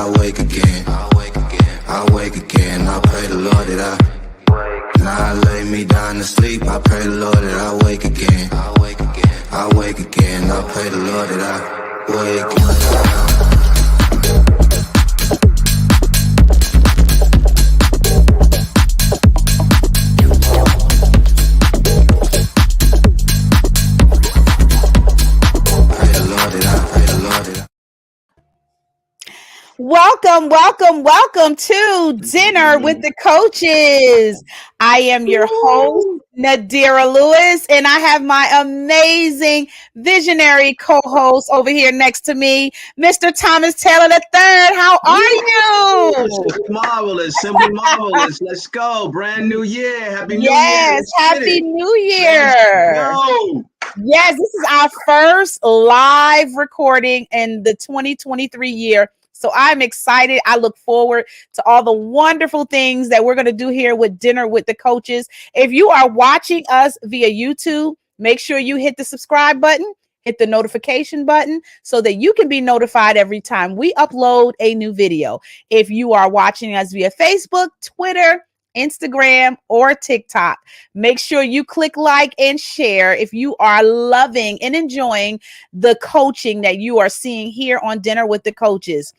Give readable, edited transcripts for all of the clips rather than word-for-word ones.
I wake again. I wake again. I pray the Lord that now I lay me down to sleep. I pray the Lord that I wake again. I wake again. I pray the Lord that I wake. Welcome to Dinner with the Coaches. I am your host, Nadira Lewis, and I have my amazing visionary co-host over here next to me, Mr. Thomas Taylor III. How are you? Simply marvelous. Let's go. Brand new year. Happy New Year. Yes, Happy New Year. Yes, this is our first live recording in the 2023 year. So I'm excited. I look forward to all the wonderful things that we're going to do here with Dinner with the Coaches. If you are watching us via YouTube, make sure you hit the subscribe button, hit the notification button so that you can be notified every time we upload a new video. If you are watching us via Facebook, Twitter, Instagram, or TikTok, make sure you click like and share if you are loving and enjoying the coaching that you are seeing here on Dinner with the Coaches.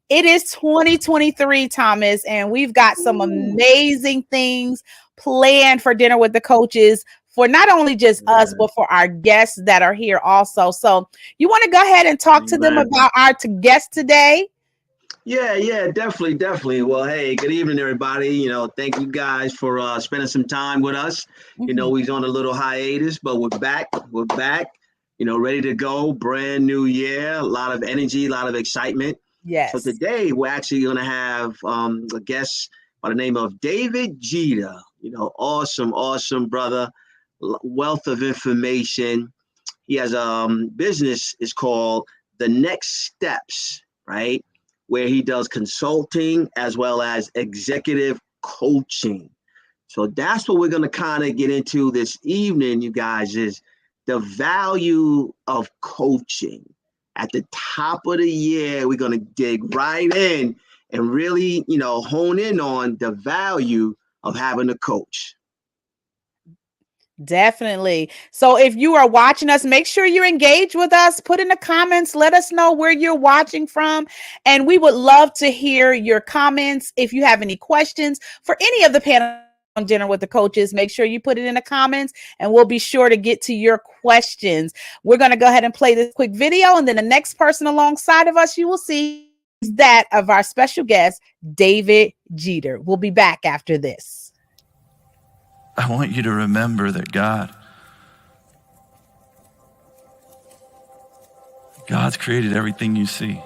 It is 2023, Thomas, and we've got some amazing things planned for Dinner with the Coaches for not only just us, but for our guests that are here also. So you want to go ahead and talk to them about our guests today? Yeah, definitely. Well, hey, good evening, everybody. Thank you guys for spending some time with us. We're on a little hiatus, but we're back. Ready to go. Brand new year, a lot of energy, a lot of excitement. Yes. So today we're actually going to have a guest by the name of David Jeter. Awesome brother, wealth of information. He has business is called The Next Steps, right? Where he does consulting as well as executive coaching. So that's what we're going to kind of get into this evening, you guys, is the value of coaching. At the top of the year, we're going to dig right in and really, hone in on the value of having a coach. Definitely. So if you are watching us, make sure you engage with us. Put in the comments. Let us know where you're watching from. And we would love to hear your comments. If you have any questions for any of the panel on Dinner with the Coaches, make sure you put it in the comments and we'll be sure to get to your questions. We're going to go ahead and play this quick video. And then the next person alongside of us, you will see is that of our special guest, David Jeter. We'll be back after this. I want you to remember that God's created everything you see.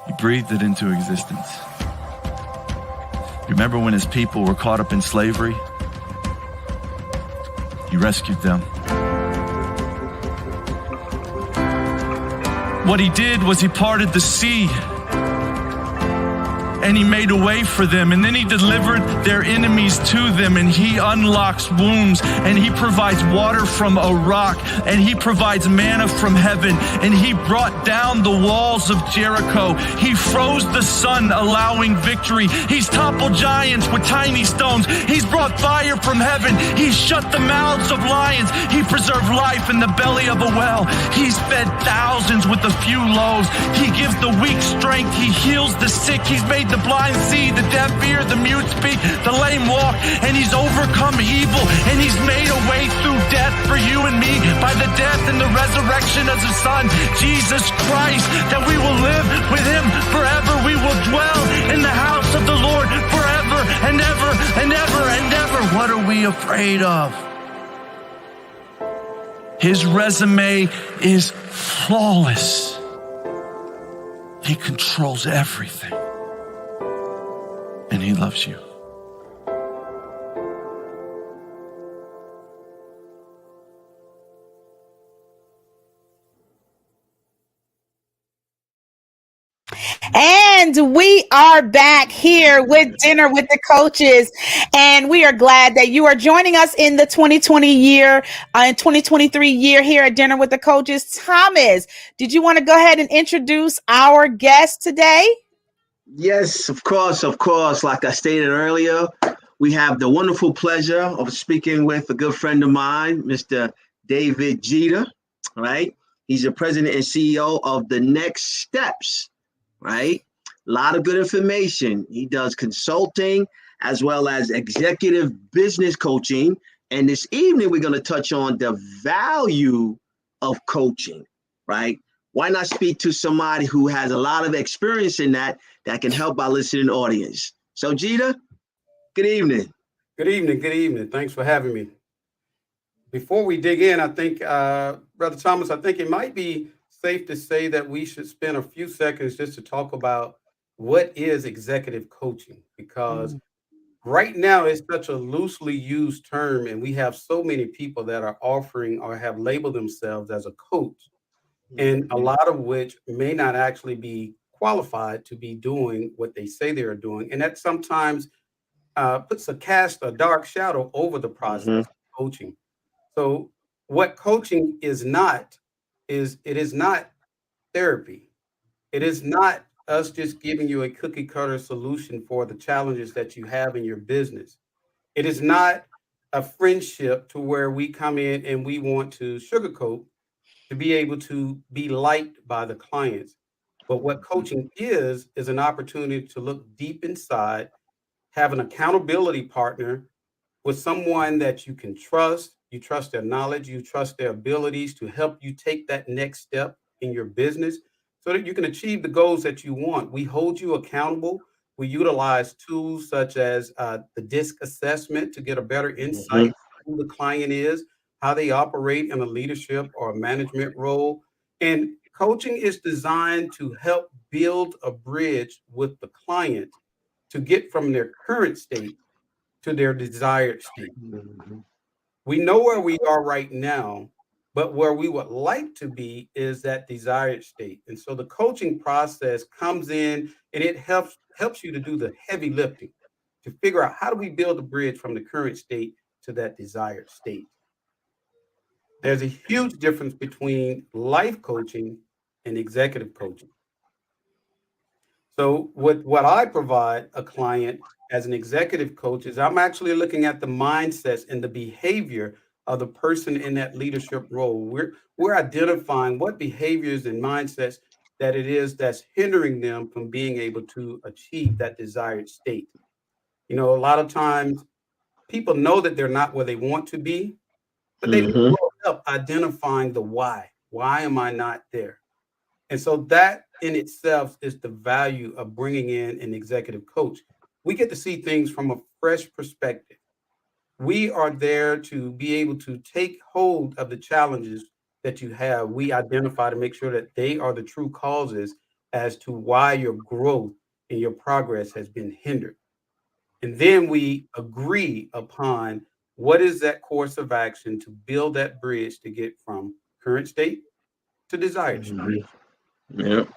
He breathed it into existence. Remember when his people were caught up in slavery? He rescued them. What he did was he parted the sea and he made a way for them, and then he delivered their enemies to them, and he unlocks wombs, and he provides water from a rock, and he provides manna from heaven, and he brought down the walls of Jericho. He froze the sun, allowing victory. He's toppled giants with tiny stones. He's brought fire from heaven. He's shut the mouths of lions. He preserved life in the belly of a well. He's fed thousands with a few loaves. He gives the weak strength. He heals the sick. He's made the blind see, the deaf hear, the mute speak, the lame walk, and he's overcome evil, and he's made a way through death for you and me by the death and the resurrection of his son, Jesus Christ, that we will live with him forever. We will dwell in the house of the Lord forever and ever and ever and ever. What are we afraid of? His resume is flawless. He controls everything. And he loves you. And we are back here with Dinner with the Coaches. And we are glad that you are joining us in the 2020 year, and 2023 year here at Dinner with the Coaches. Thomas, did you want to go ahead and introduce our guest today? Yes, of course, of course. Like I stated earlier, we have the wonderful pleasure of speaking with a good friend of mine, Mr. David Jeter, right? He's the president and CEO of The Next Steps, right? A lot of good information. He does consulting as well as executive business coaching. And this evening, we're going to touch on the value of coaching, right? Why not speak to somebody who has a lot of experience in that can help our listening audience? So, Jeter, good evening. Good evening. Good evening. Thanks for having me. Before we dig in, I think, Brother Thomas, I think it might be safe to say that we should spend a few seconds just to talk about what is executive coaching, because right now it's such a loosely used term, and we have so many people that are offering or have labeled themselves as a coach, and a lot of which may not actually be qualified to be doing what they say they are doing. And that sometimes puts a dark shadow over the process of coaching. So what coaching is not is it is not therapy. It is not us just giving you a cookie cutter solution for the challenges that you have in your business. It is not a friendship to where we come in and we want to sugarcoat to be able to be liked by the clients. But what coaching is an opportunity to look deep inside, have an accountability partner with someone that you can trust. You trust their knowledge, you trust their abilities to help you take that next step in your business so that you can achieve the goals that you want. We hold you accountable. We utilize tools such as the DISC assessment to get a better insight who the client is, how they operate in a leadership or a management role. And coaching is designed to help build a bridge with the client to get from their current state to their desired state. We know where we are right now, but where we would like to be is that desired state. And so the coaching process comes in and it helps you to do the heavy lifting to figure out how do we build a bridge from the current state to that desired state. There's a huge difference between life coaching and executive coaching. So what I provide a client as an executive coach is I'm actually looking at the mindsets and the behavior of the person in that leadership role. We're identifying what behaviors and mindsets that it is that's hindering them from being able to achieve that desired state. You know, a lot of times people know that they're not where they want to be, but they need help identifying the why. Why am I not there? And so that in itself is the value of bringing in an executive coach. We get to see things from a fresh perspective. We are there to be able to take hold of the challenges that you have. We identify to make sure that they are the true causes as to why your growth and your progress has been hindered. And then we agree upon what is that course of action to build that bridge to get from current state to desired state. Yep.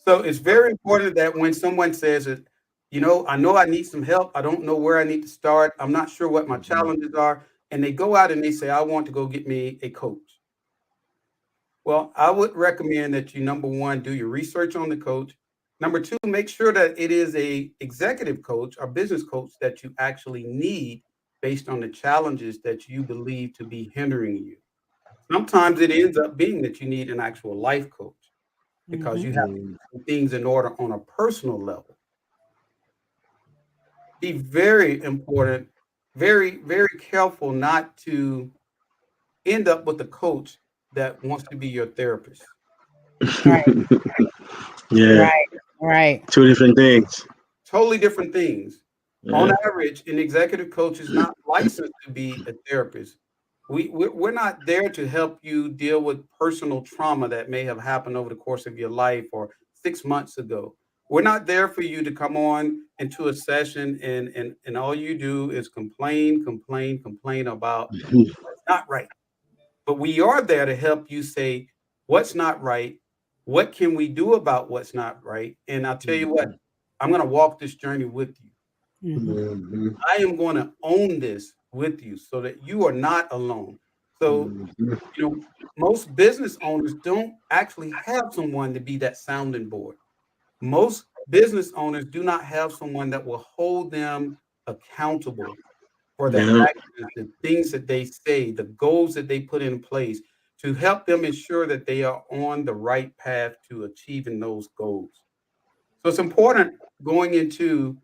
So it's very important that when someone says it, you know I need some help. I don't know where I need to start. I'm not sure what my challenges are. And they go out and they say, I want to go get me a coach. Well, I would recommend that you, number one, do your research on the coach. Number two, make sure that it is a executive coach or business coach that you actually need based on the challenges that you believe to be hindering you. Sometimes it ends up being that you need an actual life coach because you have to do some things in order on a personal level. Be very important, very, very careful not to end up with a coach that wants to be your therapist. Right. Yeah. Right. Two different things. Totally different things. On average, an executive coach is not licensed to be a therapist. We're not there to help you deal with personal trauma that may have happened over the course of your life or 6 months ago. We're not there for you to come on into a session and all you do is complain about what's not right. But we are there to help you say what's not right, What can we do about what's not right? And I'll tell you what, I'm going to walk this journey with you. Mm-hmm. I am going to own this with you so that you are not alone. So, you know, most business owners don't actually have someone to be that sounding board. Most business owners do not have someone that will hold them accountable for the Yeah. actions, the things that they say, the goals that they put in place to help them ensure that they are on the right path to achieving those goals. So it's important going into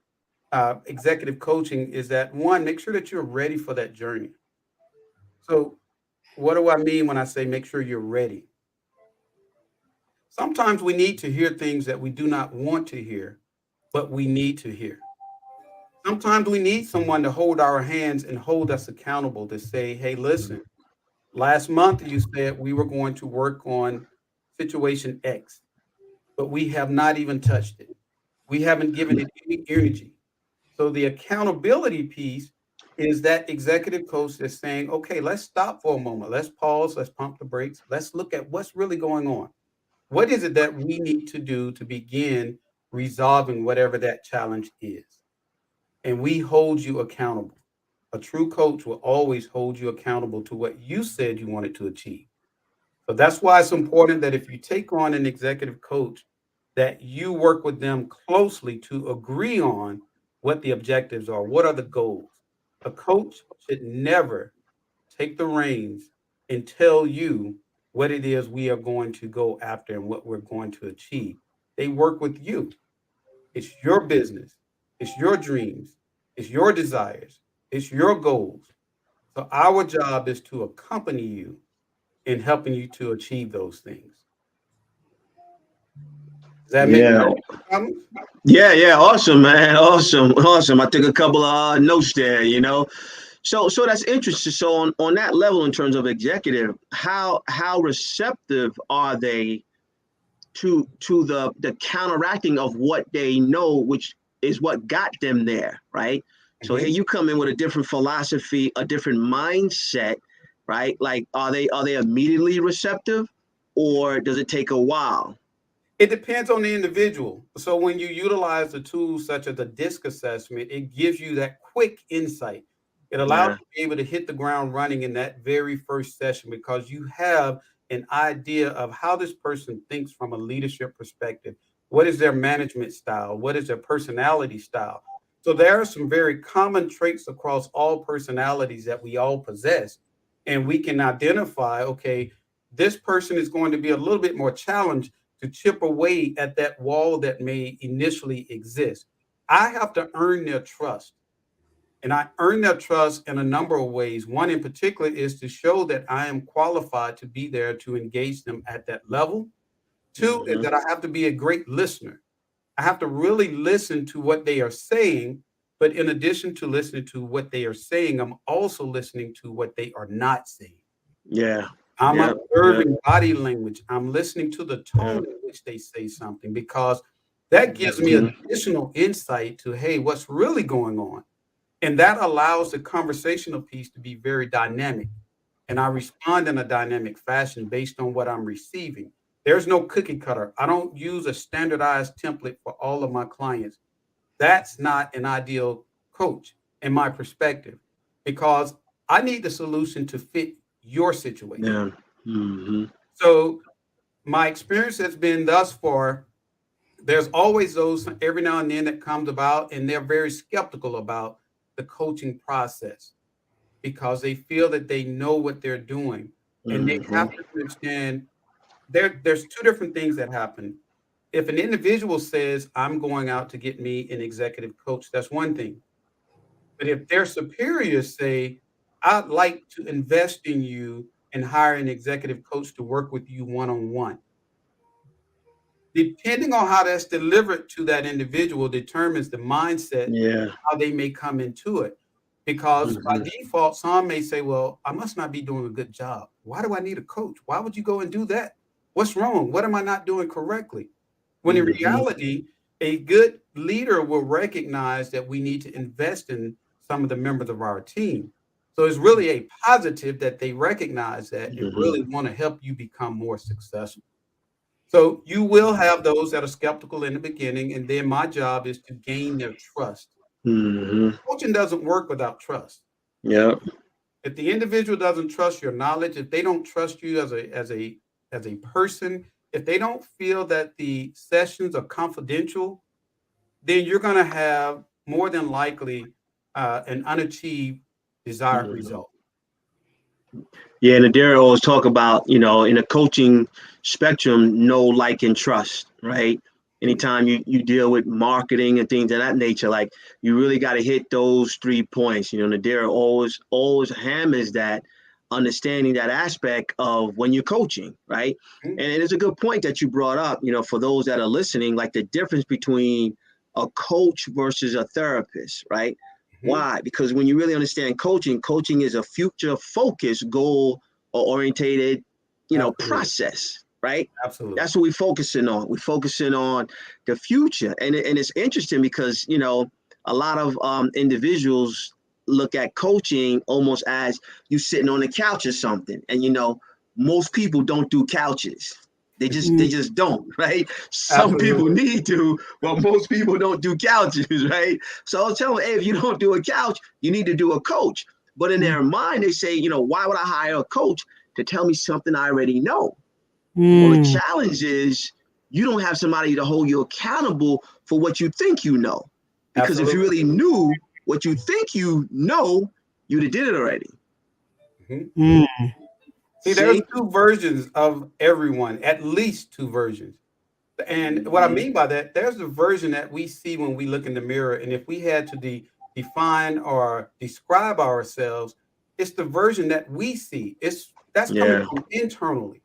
executive coaching is that one, make sure that you're ready for that journey. So, what do I mean when I say make sure you're ready? Sometimes we need to hear things that we do not want to hear, but we need to hear. Sometimes we need someone to hold our hands and hold us accountable to say, hey, listen, last month you said we were going to work on situation X, but we have not even touched it. We haven't given it any energy. So the accountability piece is that executive coach that's saying, okay, let's stop for a moment. Let's pause. Let's pump the brakes. Let's look at what's really going on. What is it that we need to do to begin resolving whatever that challenge is? And we hold you accountable. A true coach will always hold you accountable to what you said you wanted to achieve. So that's why it's important that if you take on an executive coach, that you work with them closely to agree on what the objectives are, what are the goals. A coach should never take the reins and tell you what it is we are going to go after and what we're going to achieve. They work with you. It's your business. It's your dreams. It's your desires. It's your goals. So our job is to accompany you in helping you to achieve those things. Does that make sense? Yeah. Awesome, man. Awesome. I took a couple of notes there, you know. So that's interesting. So on that level, in terms of executive, how receptive are they to the counteracting of what they know, which is what got them there, right? So here you come in with a different philosophy, a different mindset, right? Like, are they immediately receptive, or does it take a while? It depends on the individual. So when you utilize the tools such as the DISC assessment, it gives you that quick insight. It allows you to be able to hit the ground running in that very first session because you have an idea of how this person thinks from a leadership perspective. What is their management style? What is their personality style? So there are some very common traits across all personalities that we all possess. And we can identify, okay, this person is going to be a little bit more challenged to chip away at that wall that may initially exist. I have to earn their trust. And I earn their trust in a number of ways. One in particular is to show that I am qualified to be there to engage them at that level. Two is that I have to be a great listener. I have to really listen to what they are saying. But in addition to listening to what they are saying, I'm also listening to what they are not saying. Yeah. I'm observing body language. I'm listening to the tone in which they say something because that gives me additional insight to, hey, what's really going on? And that allows the conversational piece to be very dynamic. And I respond in a dynamic fashion based on what I'm receiving. There's no cookie cutter. I don't use a standardized template for all of my clients. That's not an ideal coach in my perspective because I need the solution to fit your situation. So my experience has been thus far, there's always those every now and then that comes about and they're very skeptical about the coaching process because they feel that they know what they're doing and they have to understand there's two different things that happen. If an individual says, I'm going out to get me an executive coach, that's one thing. But if their superiors say, I'd like to invest in you and hire an executive coach to work with you one-on-one, depending on how that's delivered to that individual determines the mindset, how they may come into it. Because by default, some may say, well, I must not be doing a good job. Why do I need a coach? Why would you go and do that? What's wrong? What am I not doing correctly? When in reality, a good leader will recognize that we need to invest in some of the members of our team. So it's really a positive that they recognize that and really want to help you become more successful. So you will have those that are skeptical in the beginning, and then my job is to gain their trust. Coaching doesn't work without trust. Yeah. If the individual doesn't trust your knowledge, if they don't trust you as a person, if they don't feel that the sessions are confidential, then you're going to have more than likely an unachieved desired result. Yeah, and Adair always talk about, in a coaching spectrum, know, like, and trust, right? Anytime you deal with marketing and things of that nature, like, you really got to hit those 3 points. And Adair always hammers that, understanding that aspect of when you're coaching, right? And it's a good point that you brought up, for those that are listening, like the difference between a coach versus a therapist, right? Why? Because when you really understand coaching is a future focused, goal orientated, process, right? Absolutely. That's what we're focusing on. We're focusing on the future. And it's interesting because, a lot of individuals look at coaching almost as you sitting on a couch or something. And, most people don't do couches. They just don't, right? Some people need to, but most people don't do couches, right? So I'll tell them, hey, if you don't do a couch, you need to do a coach. But in their mind, they say, why would I hire a coach to tell me something I already know? Well, the challenge is you don't have somebody to hold you accountable for what you think you know. Because if you really knew what you think you know, you'd have did it already. See, there's 2 versions of everyone, at least 2 versions. And what I mean by that, there's the version that we see when we look in the mirror. And if we had to define or describe ourselves, it's the version that we see. That's coming from internally.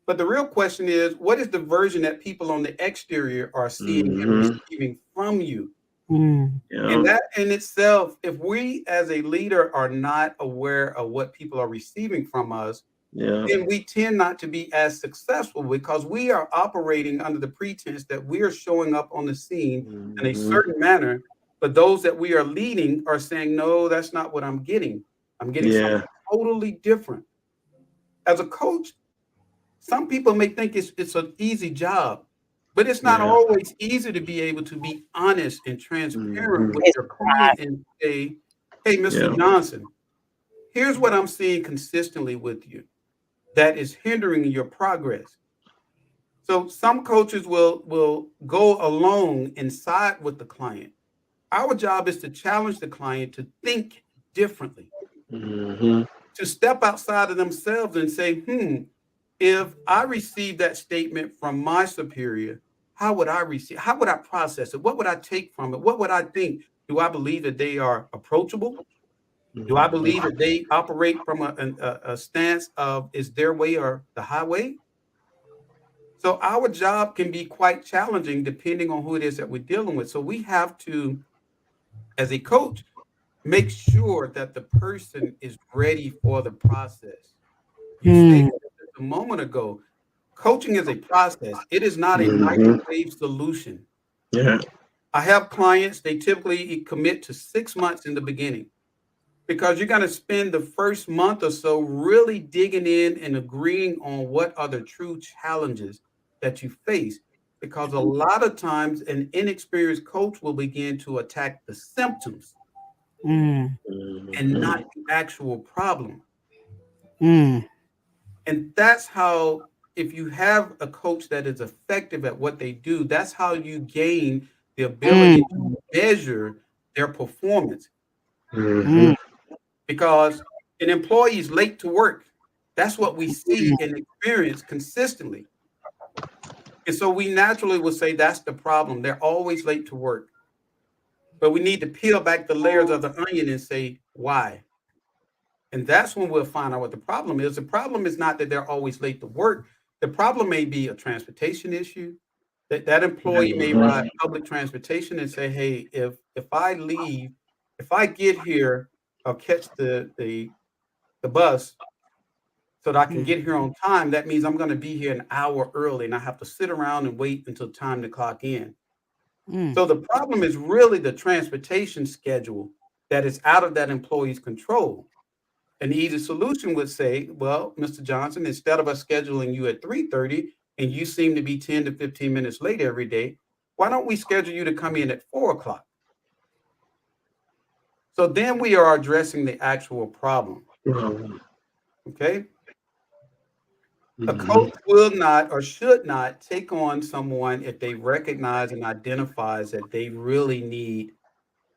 But the real question is, what is the version that people on the exterior are seeing and receiving from you? And that in itself, if we as a leader are not aware of what people are receiving from us, then we tend not to be as successful because we are operating under the pretense that we are showing up on the scene in a certain manner. But those that we are leading are saying, no, that's not what I'm getting. I'm getting something totally different. As a coach, some people may think it's an easy job, but it's not always easy to be able to be honest and transparent with your client and say, hey, Mr. Johnson, here's what I'm seeing consistently with you that is hindering your progress. So some coaches will go alone inside with the client. Our job is to challenge the client to think differently, to step outside of themselves and say, if I receive that statement from my superior, how would I process it? What would I take from it? What would I think? Do I believe that they are approachable? Do I believe that they operate from a stance of is their way or the highway? So our job can be quite challenging depending on who it is that we're dealing with. So we have to, as a coach, make sure that the person is ready for the process. You stated a moment ago, coaching is a process. It is not a microwave solution. I have clients, they typically commit to 6 months in the beginning because you're going to spend the first month or so really digging in and agreeing on what are the true challenges that you face. Because a lot of times an inexperienced coach will begin to attack the symptoms and not the actual problem. And that's how, if you have a coach that is effective at what they do, that's how you gain the ability to measure their performance. Because an employee is late to work. That's what we see and experience consistently. And so we naturally will say that's the problem. They're always late to work. But we need to peel back the layers of the onion and say, why? And that's when we'll find out what the problem is. The problem is not that they're always late to work. The problem may be a transportation issue. That employee may ride public transportation and say, hey, if I leave, if I get here, I'll catch the bus so that I can get here on time. That means I'm going to be here an hour early and I have to sit around and wait until time to clock in. So the problem is really the transportation schedule that is out of that employee's control. An easy solution would say, well, Mr. Johnson, instead of us scheduling you at 3:30, and you seem to be 10 to 15 minutes late every day. Why don't we schedule you to come in at 4 o'clock? So then we are addressing the actual problem. Okay. A coach will not or should not take on someone if they recognize and identifies that they really need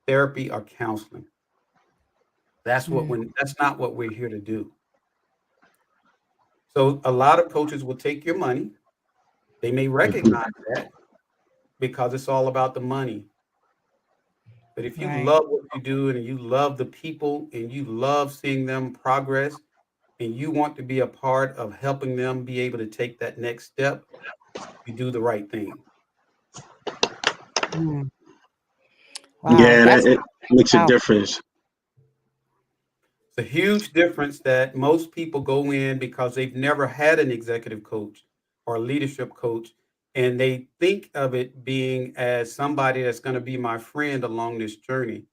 therapy or counseling. That's not what we're here to do. So a lot of coaches will take your money. They may recognize that because it's all about the money. But if you love what you do and you love the people and you love seeing them progress and you want to be a part of helping them be able to take that next step, you do the right thing. Wow, yeah, it makes a difference. It's a huge difference that most people go in because they've never had an executive coach or a leadership coach, and they think of it being as somebody that's going to be my friend along this journey,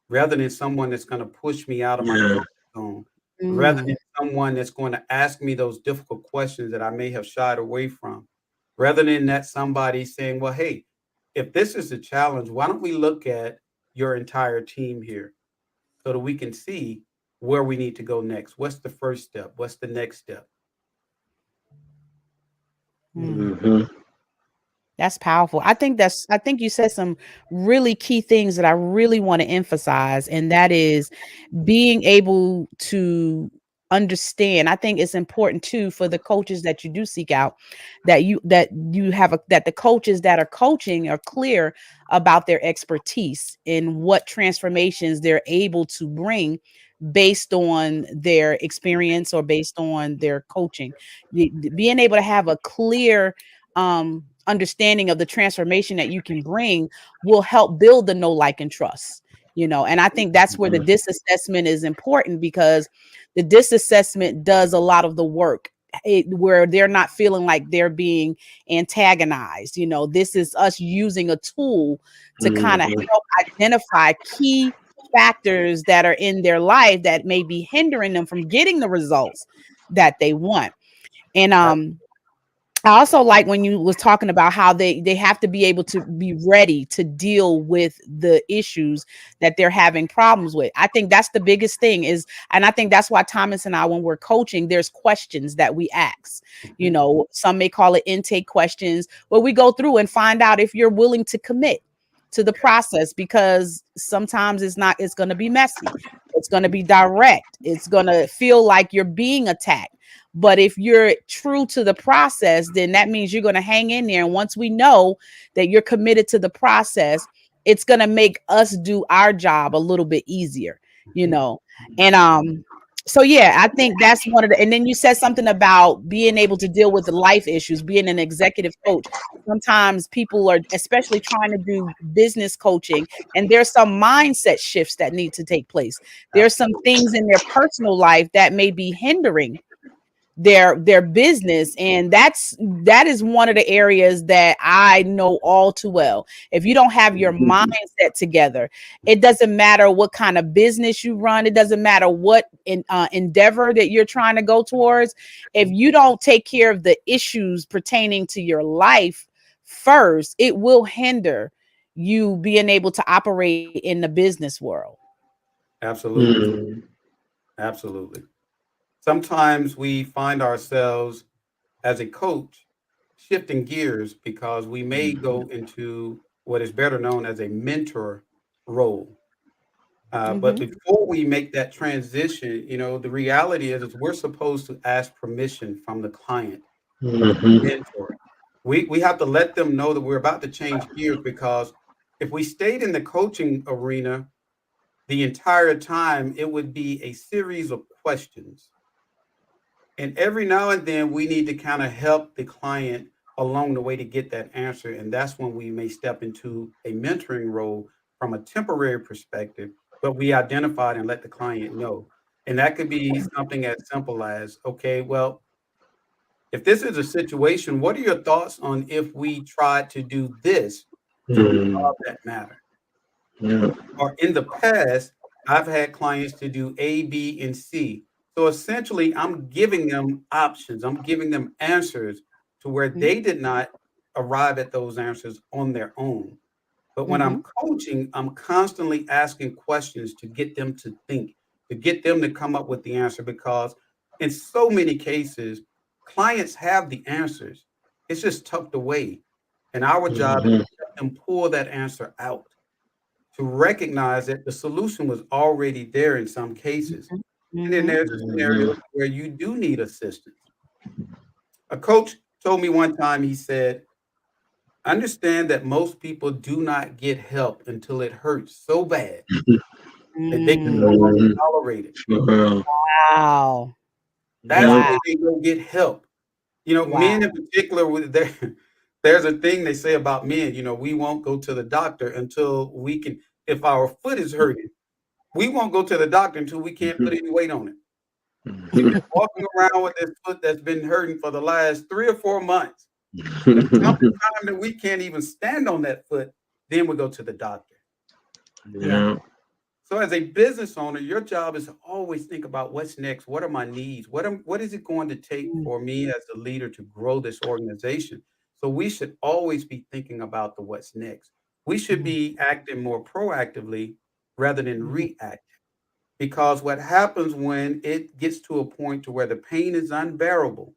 rather than someone that's going to push me out of my comfort zone, rather than someone that's going to ask me those difficult questions that I may have shied away from, rather than that somebody saying, well, hey, if this is a challenge, why don't we look at your entire team here so that we can see where we need to go next? What's the first step? What's the next step? That's powerful. I think you said some really key things that I really want to emphasize, and that is being able to understand. I think it's important too for the coaches that you do seek out, that the coaches that are coaching are clear about their expertise in what transformations they're able to bring based on their experience or based on their coaching. Being able to have a clear understanding of the transformation that you can bring will help build the know, like, and trust. And I think that's where the disassessment is important, because the disassessment does a lot of the work, where they're not feeling like they're being antagonized. This is us using a tool to kind of help identify key factors that are in their life that may be hindering them from getting the results that they want. And I also like when you was talking about how they have to be able to be ready to deal with the issues that they're having problems with. I think that's the biggest thing and I think that's why Thomas and I, when we're coaching, there's questions that we ask. Some may call it intake questions, where we go through and find out if you're willing to commit to the process, because sometimes it's going to be messy. It's going to be direct. It's going to feel like you're being attacked. But if you're true to the process, then that means you're going to hang in there. And once we know that you're committed to the process, it's going to make us do our job a little bit easier, And so, yeah, I think that's one of the, and then you said something about being able to deal with the life issues, being an executive coach. Sometimes people are, especially trying to do business coaching, and there's some mindset shifts that need to take place. There's some things in their personal life that may be hindering their business, and that is one of the areas that I know all too well. If you don't have your mindset together, it doesn't matter what kind of business you run, it doesn't matter what endeavor that you're trying to go towards. If you don't take care of the issues pertaining to your life first, it will hinder you being able to operate in the business world. Absolutely. Absolutely. Sometimes we find ourselves as a coach shifting gears because we may go into what is better known as a mentor role. But before we make that transition, the reality is we're supposed to ask permission from the client, mentor. We have to let them know that we're about to change gears, because if we stayed in the coaching arena the entire time, it would be a series of questions. And every now and then we need to kind of help the client along the way to get that answer. And that's when we may step into a mentoring role from a temporary perspective, but we identified and let the client know. And that could be something as simple as, okay, well, if this is a situation, what are your thoughts on if we tried to do this to resolve that matter? Or in the past, I've had clients to do A, B, and C. So essentially, I'm giving them options. I'm giving them answers to where they did not arrive at those answers on their own. But when I'm coaching, I'm constantly asking questions to get them to think, to get them to come up with the answer, because in so many cases, clients have the answers. It's just tucked away. And our job is to help them pull that answer out, to recognize that the solution was already there in some cases. And then there's a scenario where you do need assistance. A coach told me one time, he said, understand that most people do not get help until it hurts so bad that they can no longer tolerate it. Wow. That's when they go get help. You know, men in particular, there's a thing they say about men, you know, we won't go to the doctor until we can, if our foot is hurting, we won't go to the doctor until we can't put any weight on it. We've been walking around with this foot that's been hurting for the last 3 or 4 months. The time that we can't even stand on that foot, then we go to the doctor. Yeah. So as a business owner, your job is to always think about what's next. What are my needs? What is it going to take for me as a leader to grow this organization? So we should always be thinking about the what's next. We should be acting more proactively rather than reactive. Because what happens when it gets to a point to where the pain is unbearable,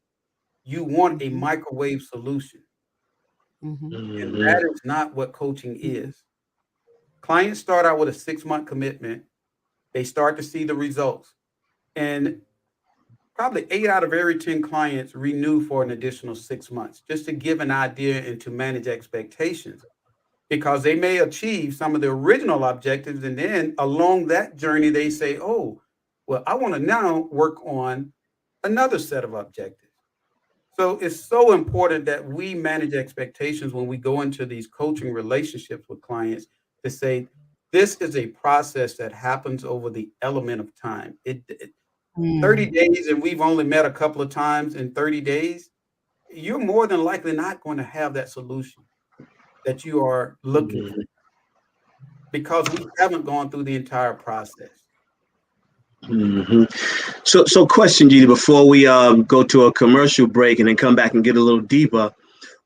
you want a microwave solution. And that is not what coaching is. Clients start out with a 6-month commitment. They start to see the results. And probably 8 out of every 10 clients renew for an additional 6 months, just to give an idea and to manage expectations. Because they may achieve some of the original objectives, and then along that journey, they say, oh, well, I want to now work on another set of objectives. So it's so important that we manage expectations when we go into these coaching relationships with clients, to say, this is a process that happens over the element of time. 30 days, and we've only met a couple of times in 30 days, you're more than likely not going to have that solution that you are looking for, because we haven't gone through the entire process. So question, Gita, before we go to a commercial break and then come back and get a little deeper,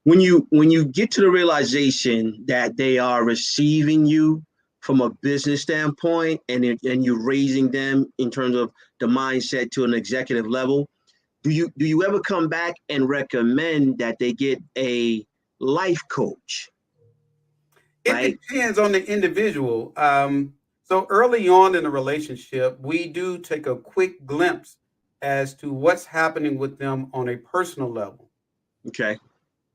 when you get to the realization that they are receiving you from a business standpoint, and you're raising them in terms of the mindset to an executive level, do you ever come back and recommend that they get a life coach? It depends on the individual. So early on in the relationship, we do take a quick glimpse as to what's happening with them on a personal level. Okay.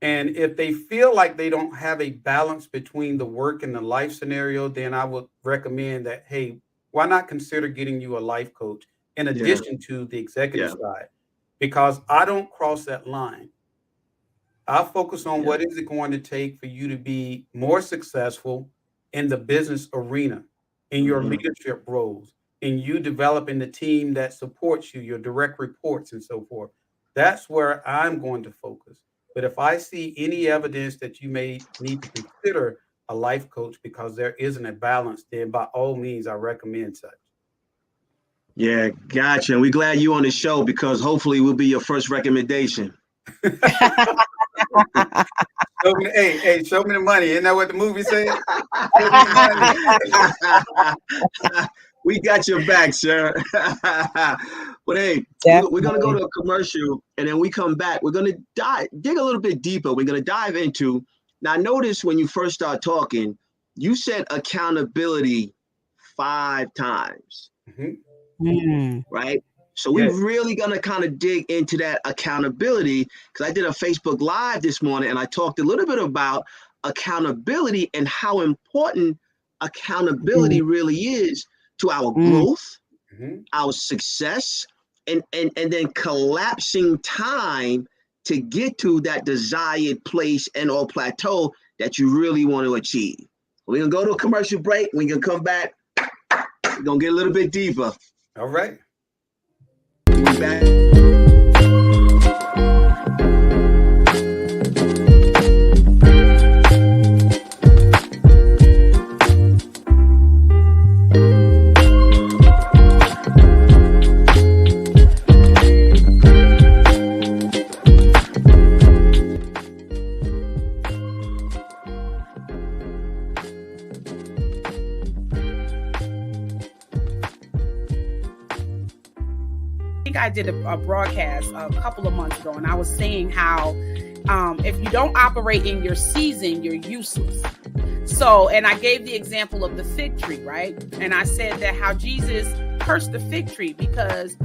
And if they feel like they don't have a balance between the work and the life scenario, then I would recommend that, hey, why not consider getting you a life coach in addition to the executive side? Because I don't cross that line. I focus on what is it going to take for you to be more successful in the business arena, in your leadership roles, in you developing the team that supports you, your direct reports and so forth. That's where I'm going to focus. But if I see any evidence that you may need to consider a life coach because there isn't a balance, then by all means, I recommend such. Yeah, gotcha. And we're glad you're on the show, because hopefully we'll be your first recommendation. Hey, show me the money. Isn't that what the movie said? We got your back, sir. But hey, we're going to go to a commercial, and then we come back. We're going to dig a little bit deeper. We're going to dive into, now notice when you first start talking, you said accountability 5 times, right? So we're really going to kind of dig into that accountability, because I did a Facebook Live this morning, and I talked a little bit about accountability and how important accountability really is to our growth, our success, and then collapsing time to get to that desired place and or plateau that you really want to achieve. We're going to go to a commercial break. We're going to come back. We're going to get a little bit deeper. All right. Back. think I did a broadcast a couple of months ago, and I was saying how if you don't operate in your season, you're useless. So, and I gave the example of the fig tree, right? And I said that how Jesus cursed the fig tree because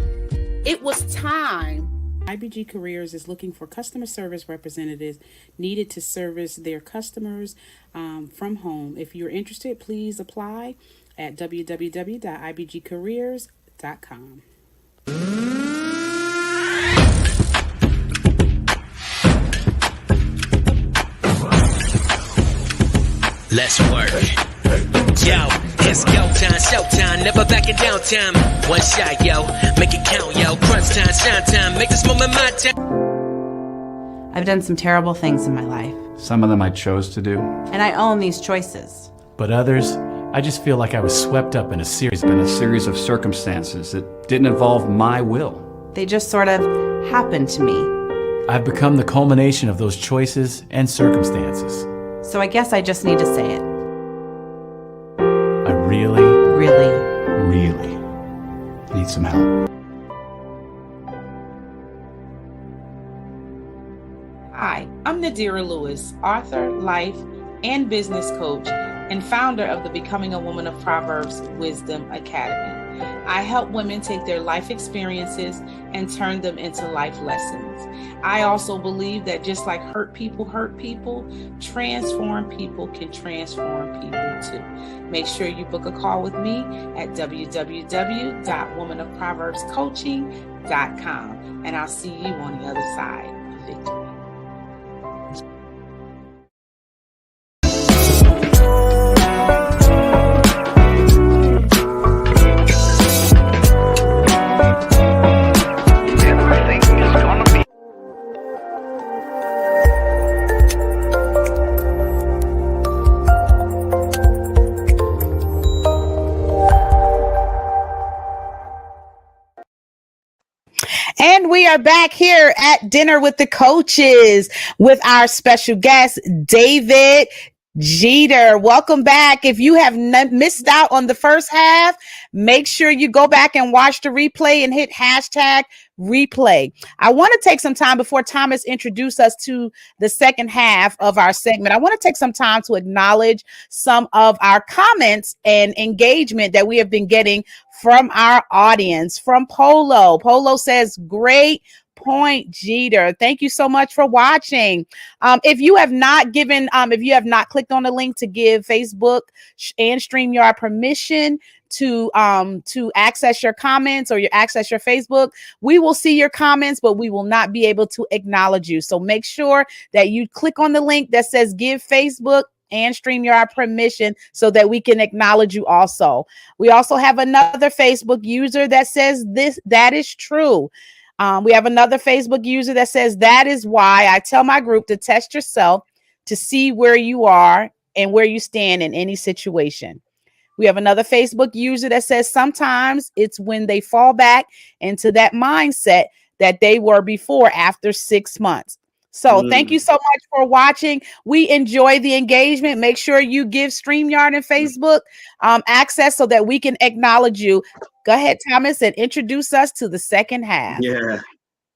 it was time. IBG Careers is looking for customer service representatives needed to service their customers from home. If you're interested, please apply at www.ibgcareers.com. Let's work. Yo, it's go time, showtime, never backing down time. One shot, yo, make it count, yo. Crunch time, shine time, make this moment my time. I've done some terrible things in my life. Some of them I chose to do. And I own these choices. But others, I just feel like I was swept up in a series of circumstances that didn't involve my will. They just sort of happened to me. I've become the culmination of those choices and circumstances. So I guess I just need to say it. I really need some help. Hi, I'm Nadira Lewis, author, life, and business coach, and founder of the Becoming a Woman of Proverbs Wisdom Academy. I help women take their life experiences and turn them into life lessons. I also believe that just like hurt people, transform people can transform people too. Make sure you book a call with me at www.womanofproverbscoaching.com, and I'll see you on the other side of victory. And we are back here at Dinner with the Coaches with our special guest, David Jeter. Welcome back. If you have missed out on the first half, make sure you go back and watch the replay and hit hashtag replay. I want to take some time before Thomas introduces us to the second half of our segment. I want to take some time to acknowledge some of our comments and engagement that we have been getting from our audience. From Polo. Polo says, great point, Jeter. Thank you so much for watching. If you have not clicked on the link to give Facebook and StreamYard permission to access your comments or access your Facebook, we will see your comments, but we will not be able to acknowledge you. So make sure that you click on the link that says give Facebook and StreamYard permission so that we can acknowledge you also. We also have another Facebook user that says that is true. We have another Facebook user that says that is why I tell my group to test yourself to see where you are and where you stand in any situation. We have another Facebook user that says sometimes it's when they fall back into that mindset that they were before after 6 months. So thank you so much for watching. We enjoy the engagement. Make sure you give StreamYard and Facebook access so that we can acknowledge you. Go ahead, Thomas, and introduce us to the second half. Yeah.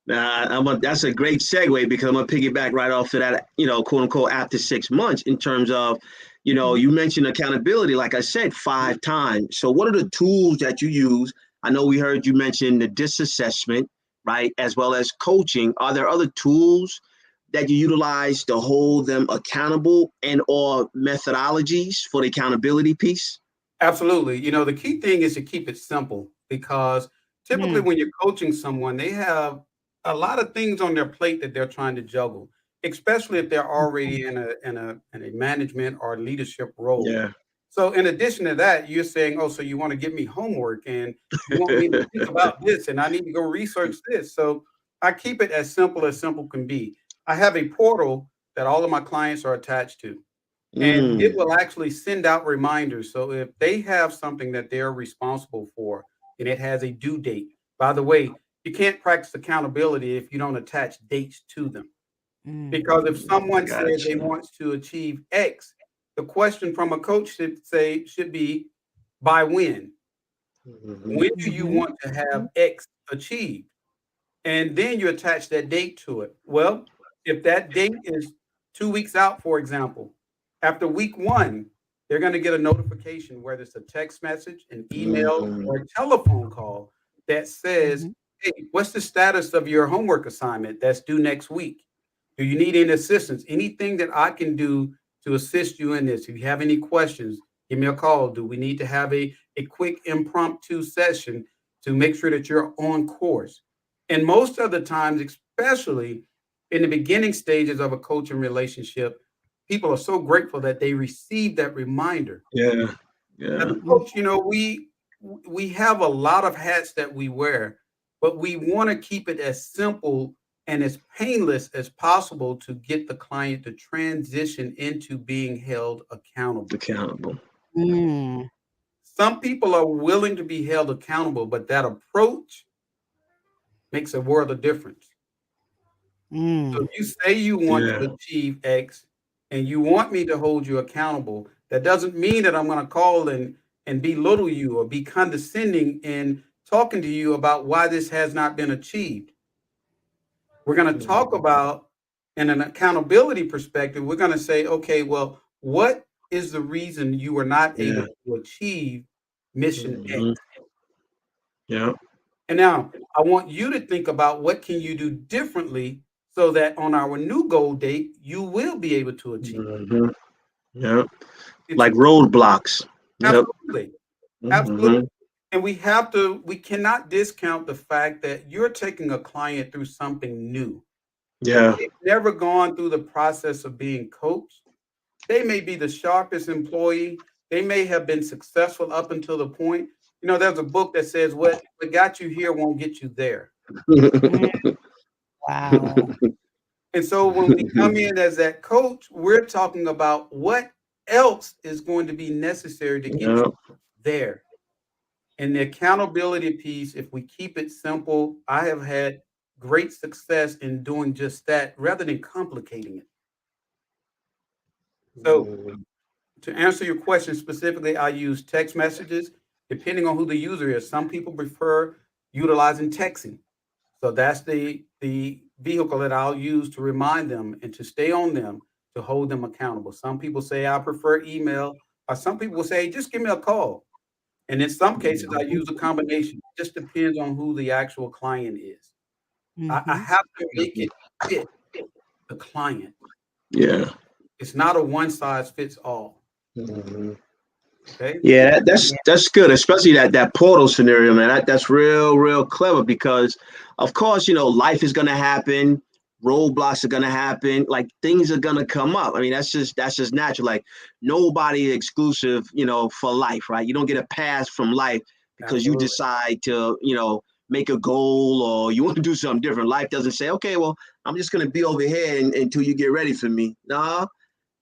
That's a great segue because I'm going to piggyback right off of that, quote unquote, after 6 months in terms of, you mentioned accountability, like I said, 5 times. So what are the tools that you use? I know we heard you mention the DISC assessment, right, as well as coaching. Are there other tools that you utilize to hold them accountable and or methodologies for the accountability piece? Absolutely. The key thing is to keep it simple because typically when you're coaching someone, they have a lot of things on their plate that they're trying to juggle, especially if they're already in a management or leadership role. Yeah. So in addition to that, you're saying, oh, so you want to give me homework and you want me to think about this and I need to go research this. So I keep it as simple can be. I have a portal that all of my clients are attached to, and it will actually send out reminders. So if they have something that they're responsible for and it has a due date, by the way, you can't practice accountability if you don't attach dates to them. Because if someone says they want to achieve X, the question from a coach should be by when? When do you want to have X achieved? And then you attach that date to it. Well, if that date is 2 weeks out, for example, after week 1, they're going to get a notification, whether it's a text message, an email, or a telephone call that says, hey, what's the status of your homework assignment that's due next week? Do you need any assistance? Anything that I can do to assist you in this? If you have any questions, give me a call. Do we need to have a quick impromptu session to make sure that you're on course? And most of the times, especially in the beginning stages of a coaching relationship, people are so grateful that they receive that reminder. Yeah. As a coach, we have a lot of hats that we wear, but we want to keep it as simple and as painless as possible to get the client to transition into being held accountable. Some people are willing to be held accountable, but that approach makes a world of difference. So if you say you want to achieve X and you want me to hold you accountable, that doesn't mean that I'm going to call and belittle you or be condescending in talking to you about why this has not been achieved. We're going to talk about, in an accountability perspective, we're going to say, okay, well, what is the reason you were not able to achieve mission X? Yeah. And now I want you to think about what can you do differently so that on our new goal date, you will be able to achieve. Yeah. Like roadblocks. Absolutely. Absolutely. And we cannot discount the fact that you're taking a client through something new. Yeah. They've never gone through the process of being coached. They may be the sharpest employee. They may have been successful up until the point. There's a book that says what got you here won't get you there. Wow. And so when we come in as that coach, we're talking about what else is going to be necessary to get you there. And the accountability piece, if we keep it simple, I have had great success in doing just that rather than complicating it. So to answer your question specifically, I use text messages depending on who the user is. Some people prefer utilizing texting. So that's the vehicle that I'll use to remind them and to stay on them, to hold them accountable. Some people say I prefer email, or some people say, just give me a call. And in some cases, I use a combination. It just depends on who the actual client is. I have to make it fit the client. Yeah. It's not a one size fits all. Okay. Yeah, that's good, especially that portal scenario, man. That's real clever because, of course, life is gonna happen, roadblocks are gonna happen, like things are gonna come up. I mean, that's just natural. Like nobody is exclusive, for life, right? You don't get a pass from life because you decide to, make a goal or you want to do something different. Life doesn't say, okay, well, I'm just gonna be over here until you get ready for me. Nah,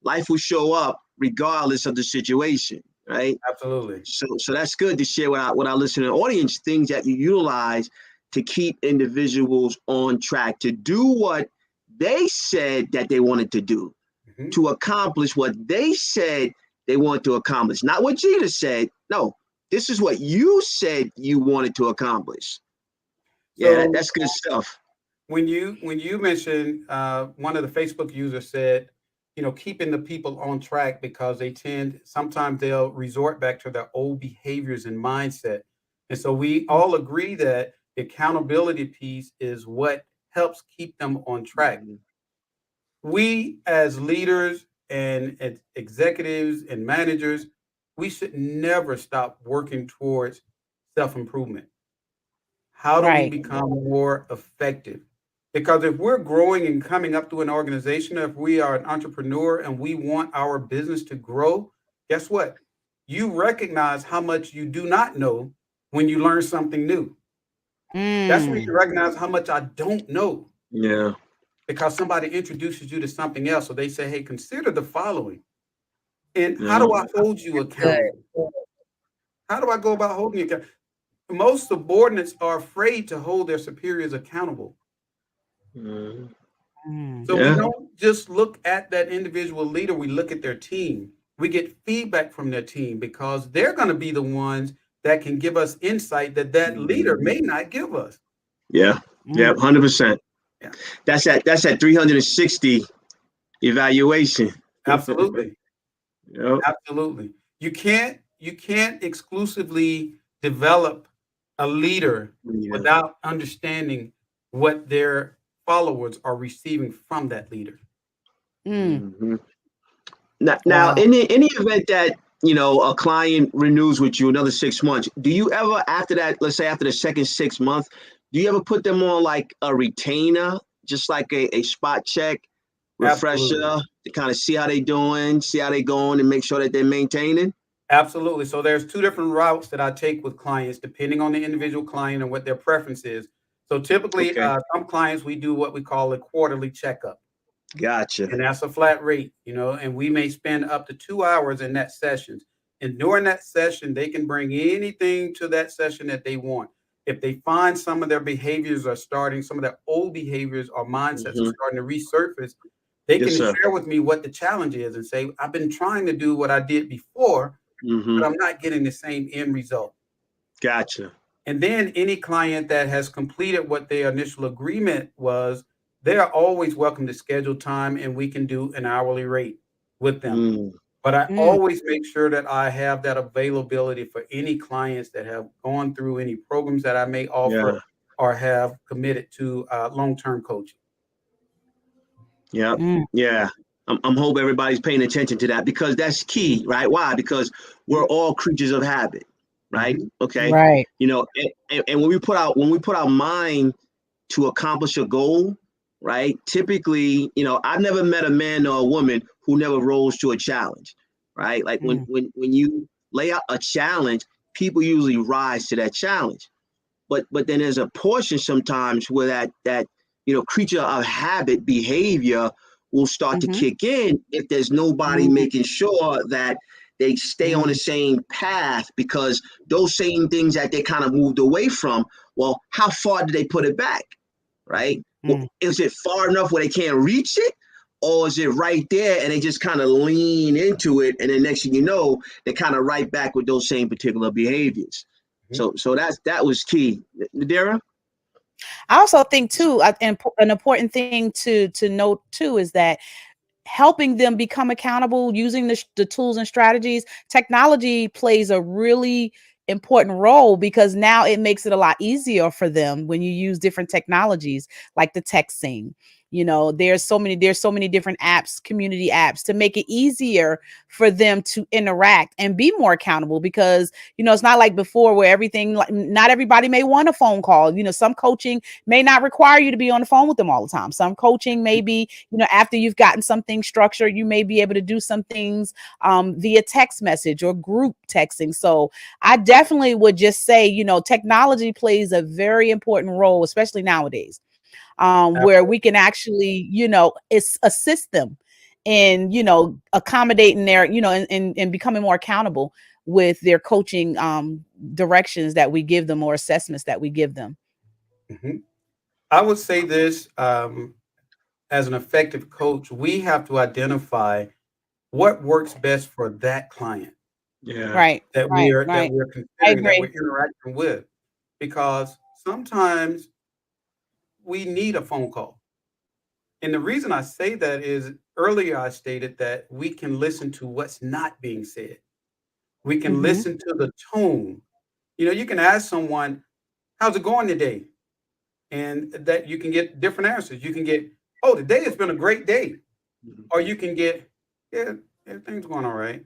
life will show up regardless of the situation. Right. Absolutely. So that's good to share with our listening audience, things that you utilize to keep individuals on track, to do what they said that they wanted to do, to accomplish what they said they want to accomplish. Not what Gina said. No, this is what you said you wanted to accomplish. Yeah, So, that's good stuff. When you mentioned one of the Facebook users said, keeping the people on track because sometimes they'll resort back to their old behaviors and mindset. And so we all agree that the accountability piece is what helps keep them on track. We as leaders and as executives and managers, we should never stop working towards self-improvement. How do we become more effective? Because if we're growing and coming up through an organization, if we are an entrepreneur and we want our business to grow, guess what? You recognize how much you do not know when you learn something new. That's when you recognize how much I don't know. Yeah. Because somebody introduces you to something else. So they say, hey, consider the following. And how do I hold you accountable? How do I go about holding you accountable? Most subordinates are afraid to hold their superiors accountable. So we don't just look at that individual leader, we look at their team. We get feedback from their team because they're going to be the ones that can give us insight that leader may not give us. Yeah. Yeah, 100%. Yeah. That's at 360 evaluation. Absolutely. Yep. Absolutely. You can't exclusively develop a leader without understanding what their followers are receiving from that leader. Mm-hmm. Now, Wow. in any event that a client renews with you another 6 months, do you ever after that, let's say after the second 6 months, do you ever put them on like a retainer, just like a spot check, refresher, Absolutely. to kind of see how they doing, see how they going, and make sure that they're maintaining? Absolutely. So there's two different routes that I take with clients, depending on the individual client and what their preference is. So typically, Okay, some clients, we do what we call a quarterly checkup. gotcha. And that's a flat rate, and we may spend up to 2 hours in that sessions. And during that session, they can bring anything to that session that they want. If they find some of their behaviors are starting, some of their old behaviors or mindsets are Hmm. starting to resurface, they Yes, can sir. share with me what the challenge is and say, I've been trying to do what I did before, Hmm. but I'm not getting the same end result. Gotcha. And then any client that has completed what their initial agreement was, they are always welcome to schedule time and we can do an hourly rate with them. Mm. But I Mm. always make sure that I have that availability for any clients that have gone through any programs that I may offer Yeah. or have committed to long-term coaching. Yeah. Mm. Yeah. I'm hoping everybody's paying attention to that because that's key, right? Why? Because we're all creatures of habit, right? Mhm. Okay. Right. And when we put our mind to accomplish a goal, right? Typically, I've never met a man or a woman who never rose to a challenge, right? Like when Mm. when you lay out a challenge, people usually rise to that challenge. But then there's a portion sometimes where that creature of habit behavior will start to Mhm. kick in if there's nobody Mm. making sure that they stay on the Mm. same path, because those same things that they kind of moved away from, well, how far did they put it back, right? Well, Mm. is it far enough where they can't reach it, or is it right there and they just kind of lean into it, and then next thing you know, they're kind of right back with those same particular behaviors. Mhm. So that was key. Nadira? I also think too, an important thing to note too is that helping them become accountable using the tools and strategies, technology plays a really important role because now it makes it a lot easier for them when you use different technologies like the texting. There's so many different apps, community apps, to make it easier for them to interact and be more accountable, because it's not like before where everything, like, not everybody may want a phone call. Some coaching may not require you to be on the phone with them all the time. Some coaching may be, after you've gotten something structured, you may be able to do some things via text message or group texting. So I definitely would just say, technology plays a very important role, especially nowadays, where we can actually, assist them in, accommodating their, and becoming more accountable with their coaching directions that we give them or assessments that we give them. Mhm. I would say this, as an effective coach, we have to identify what works best for that client Yeah. Right, right, that right. we're I considering, that we're agree. interacting with, because sometimes we need a phone call. And the reason I say that is earlier I stated that we can listen to what's not being said. We can Mm-hmm. listen to the tone. You can ask someone, how's it going today? And that you can get different answers. You can get, oh, today has been a great day. Or you can get, yeah, everything's going all right.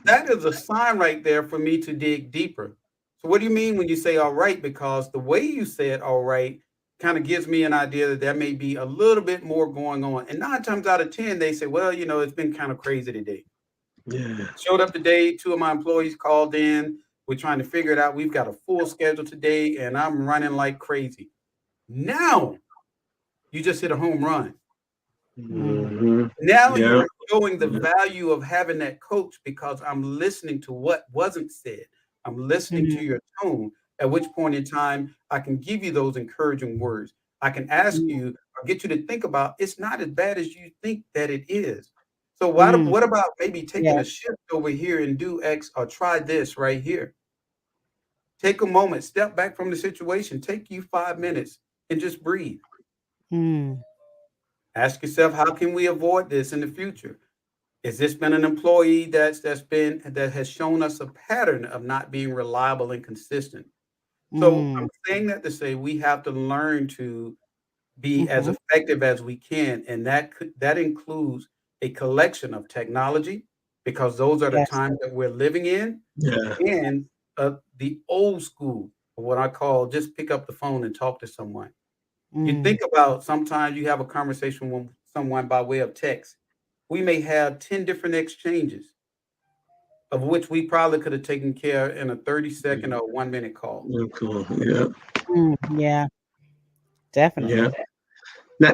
That is a sign right there for me to dig deeper. So what do you mean when you say all right? Because the way you said all right kind of gives me an idea that there may be a little bit more going on. And 9 times out of 10, they say, well, it's been kind of crazy today. Yeah. Showed up today, 2 of my employees called in. We're trying to figure it out. We've got a full schedule today, and I'm running like crazy. Now you just hit a home run. Mm-hmm. Now Yeah. you're showing the value of having that coach, because I'm listening to what wasn't said. I'm listening Mm-hmm. to your tone, at which point in time I can give you those encouraging words. I can ask you or get you to think about, it's not as bad as you think that it is. So Mm-hmm. what about maybe taking Yeah. a shift over here and do X, or try this right here? Take a moment, step back from the situation, take you 5 minutes and just breathe. Mm. Ask yourself, how can we avoid this in the future? Has this been an employee that has shown us a pattern of not being reliable and consistent? So I'm saying that to say we have to learn to be as effective as we can, and that includes a collection of technology, because those are the Yes. times that we're living in, and the old school, what I call just pick up the phone and talk to someone. You think about sometimes you have a conversation with someone by way of text. We may have 10 different exchanges, of which we probably could have taken care in a 30-second or 1-minute call. Cool. Yeah. Yeah, definitely. Yeah.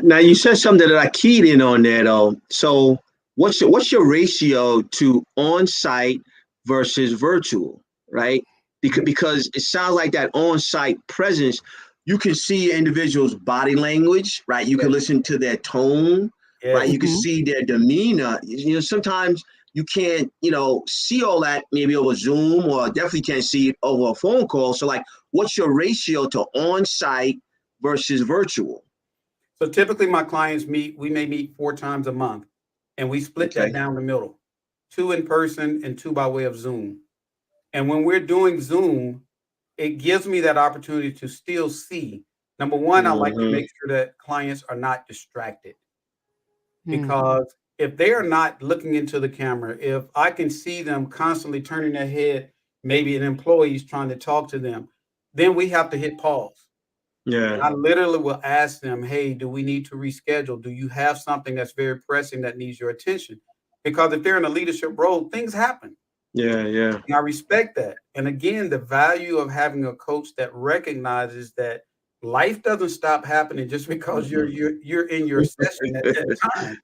Now you said something that I keyed in on there though. So what's your ratio to on-site versus virtual, right? Because it sounds like that on-site presence, you can see an individual's body language, right? You can listen to their tone, right? You can see their demeanor. Sometimes you can't, see all that maybe over Zoom, or definitely can't see it over a phone call. So like, what's your ratio to on-site versus virtual? So typically my clients we may meet 4 times a month, and we split that down the middle, 2 in person and 2 by way of Zoom. And when we're doing Zoom, it gives me that opportunity to still see. Number one, I like to make sure that clients are not distracted, because if they are not looking into the camera, if I can see them constantly turning their head, maybe an employee is trying to talk to them, then we have to hit pause. I literally will ask them, hey, do we need to reschedule? Do you have something that's very pressing that needs your attention? Because if they're in a leadership role, things happen. Yeah. And I respect that. And again, the value of having a coach that recognizes that life doesn't stop happening just because you're in your session at that time.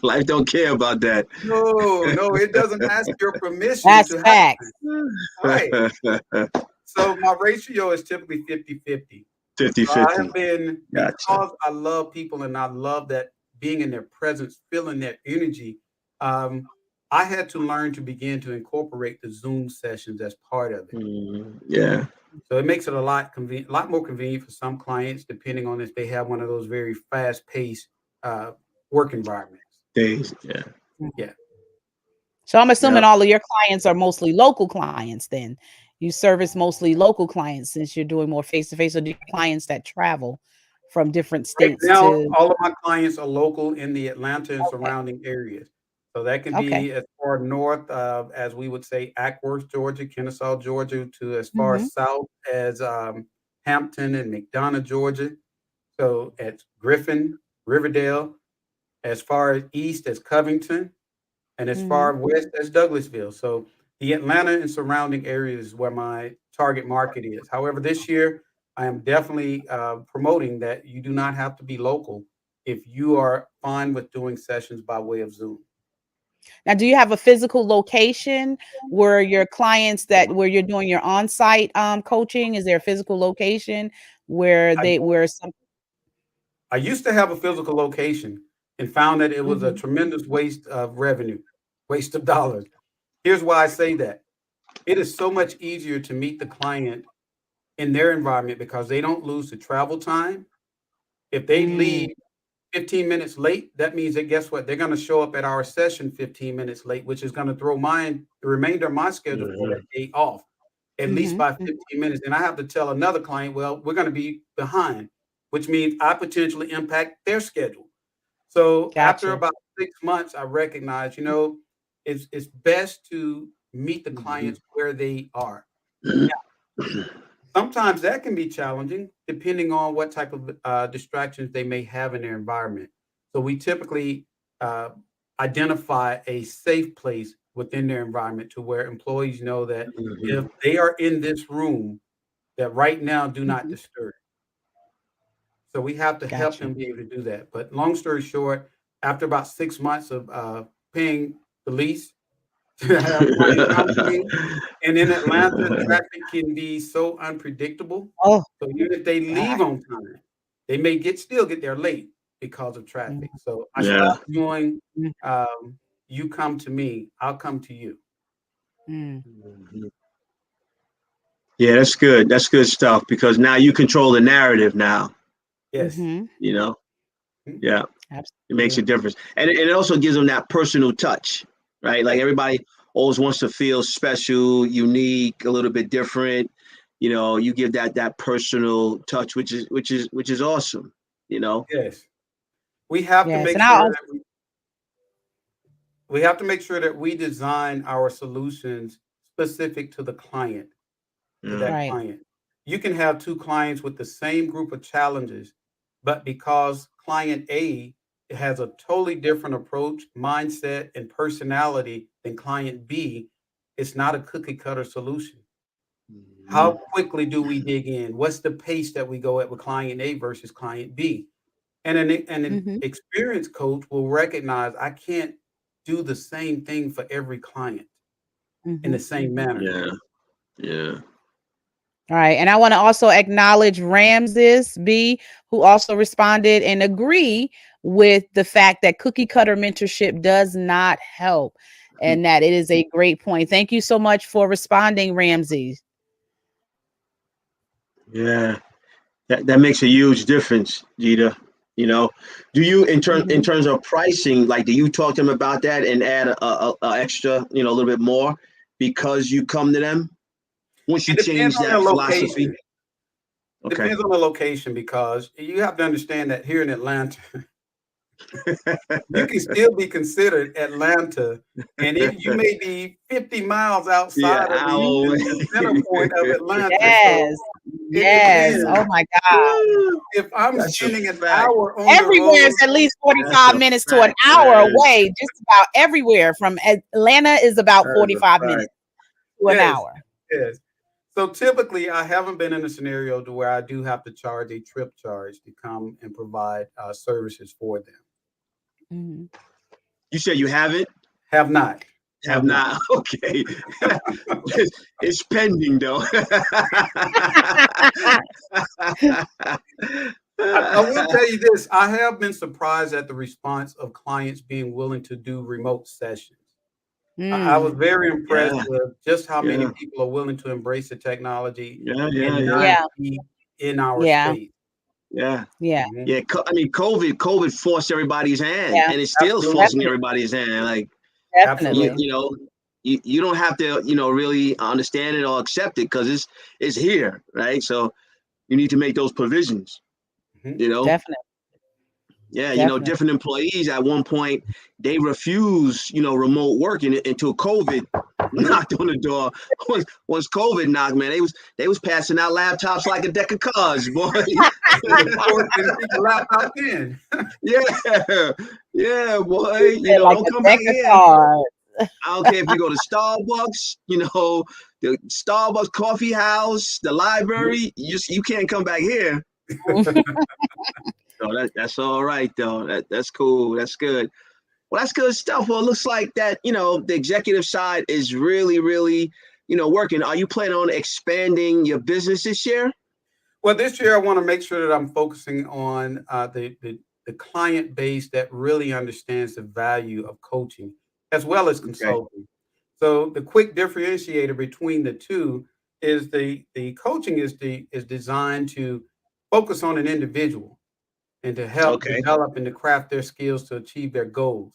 Life don't care about that. No, it doesn't ask your permission That's to facts. happen. Right. So my ratio is typically 50-50. 50-50. So I have been, because I love people and I love that being in their presence, feeling their energy. I had to learn to begin to incorporate the Zoom sessions as part of it. Yeah. So it makes it a lot more convenient for some clients, depending on if they have one of those very fast-paced work environments. Days. Yeah. Yeah. So I'm assuming all of your clients are mostly local clients then. You service mostly local clients since you're doing more face-to-face, or do you have clients that travel from different states? Right now, all of my clients are local in the Atlanta and surrounding areas. So that can be as far north as we would say Ackworth, Georgia, Kennesaw, Georgia, to as far south as Hampton and McDonough, Georgia. So at Griffin, Riverdale, as far east as Covington, and as far west as Douglasville. So the Atlanta and surrounding areas is where my target market is. However, this year I am definitely promoting that you do not have to be local if you are fine with doing sessions by way of Zoom. Now, do you have a physical location where your clients where you're doing your on-site coaching? Is there a physical location where I used to have a physical location and found that it was a tremendous waste of revenue, waste of dollars. Here's why I say that. It is so much easier to meet the client in their environment because they don't lose the travel time. If they leave 15 minutes late, that means that guess what? They're going to show up at our session 15 minutes late, which is going to throw the remainder of my schedule for that day off, at least by 15 minutes. And I have to tell another client, well, we're going to be behind, which means I potentially impact their schedule. So after about 6 months, I recognize, it's best to meet the clients where they are. Now, sometimes that can be challenging depending on what type of distractions they may have in their environment. So we typically identify a safe place within their environment to where employees know that if they are in this room, that right now do not disturb. So we have to help them be able to do that. But long story short, after about 6 months of paying the lease, to have clients come to me. And in Atlanta, traffic can be so unpredictable. So even if they leave on time, they may still get there late because of traffic. So I stopped doing you come to me, I'll come to you. Yeah, that's good. That's good stuff because now you control the narrative now, Yes. you know? Yeah. Absolutely. It makes a difference. And it also gives them that personal touch, right? Like everybody always wants to feel special, unique, a little bit different. You know, you give that personal touch, which is awesome, you know? Yes. We have to Yes, make and I sure also, that we have to make sure that we design our solutions specific to the client, to Yeah. that right. client. You can have two clients with the same group of challenges, but because client A has a totally different approach, mindset, and personality than client B, it's not a cookie cutter solution. How Mhm. quickly do we dig in? What's the pace that we go at with client A versus client B? And an Hmm. experienced coach will recognize I can't do the same thing for every client in Hmm. the same manner. Yeah. Yeah. All right. And I want to also acknowledge Ramses B, who also responded and agree with the fact that cookie cutter mentorship does not help and that it is a great point. Thank you so much for responding, Ramses. Yeah. That makes a huge difference, Gita. You know, do you in Hmm. terms of pricing, like do you talk to them about that and add a extra, you know, a little bit more because you come to them once you It depends change on their that philosophy? location. Okay. Depends on the location because you have to understand that here in Atlanta, you can still be considered Atlanta, and you may be 50 miles Yeah, outside of owl. the center point of Atlanta. So Yes. it Yes. depends. Oh my God. If I'm That's a spending an fact. hour on the Everywhere is road, at least That's 45 a minutes to an fact, hour man. away. Just about everywhere from Atlanta is about That is a 45 fact. minutes to an yes, hour. yes. So typically, I haven't been in a scenario to where I do have to charge a trip charge to come and provide services for them. Mhm. You said you haven't? Have not. Have Have not. not. Okay. It's pending though. I will tell you this. I have been surprised at the response of clients being willing to do remote sessions. I was Mm. very impressed Yeah, with just how many yeah, people are willing to embrace the technology yeah, yeah, and yeah, not Yeah. be in our Yeah. space. yeah. Yeah. Mhm. Yeah, I mean, COVID forced everybody's hand, Yeah. and it's still forcing Absolutely. Definitely. everybody's hand. Like Definitely. Absolutely. you know, you don't have to, you know, really understand it or accept it because it's here, right? So you need to make those provisions. Mhm. You know, Definitely. yeah, you know, Definitely. different employees at one point they refused, you know, remote working until COVID knocked on the door. Once COVID knocked, man, they was passing out laptops like a deck of cards, boy. And keep the laptop in. Yeah, yeah, boy. He You said know, like don't a come back deck of here. cards. I don't care if you go to Starbucks, you know, the Starbucks coffee house, the library. You can't come back here. So that's all right though. That's cool. That's good. Well, that's good stuff. Well, it looks like that, you know, the executive side is really, really, you know, working. Are you planning on expanding your business this year? Well, this year I want to make sure that I'm focusing on the client base that really understands the value of coaching as well as Okay. consulting. So the quick differentiator between the two is the coaching is designed to focus on an individual and to help Okay. develop and to craft their skills to achieve their goals.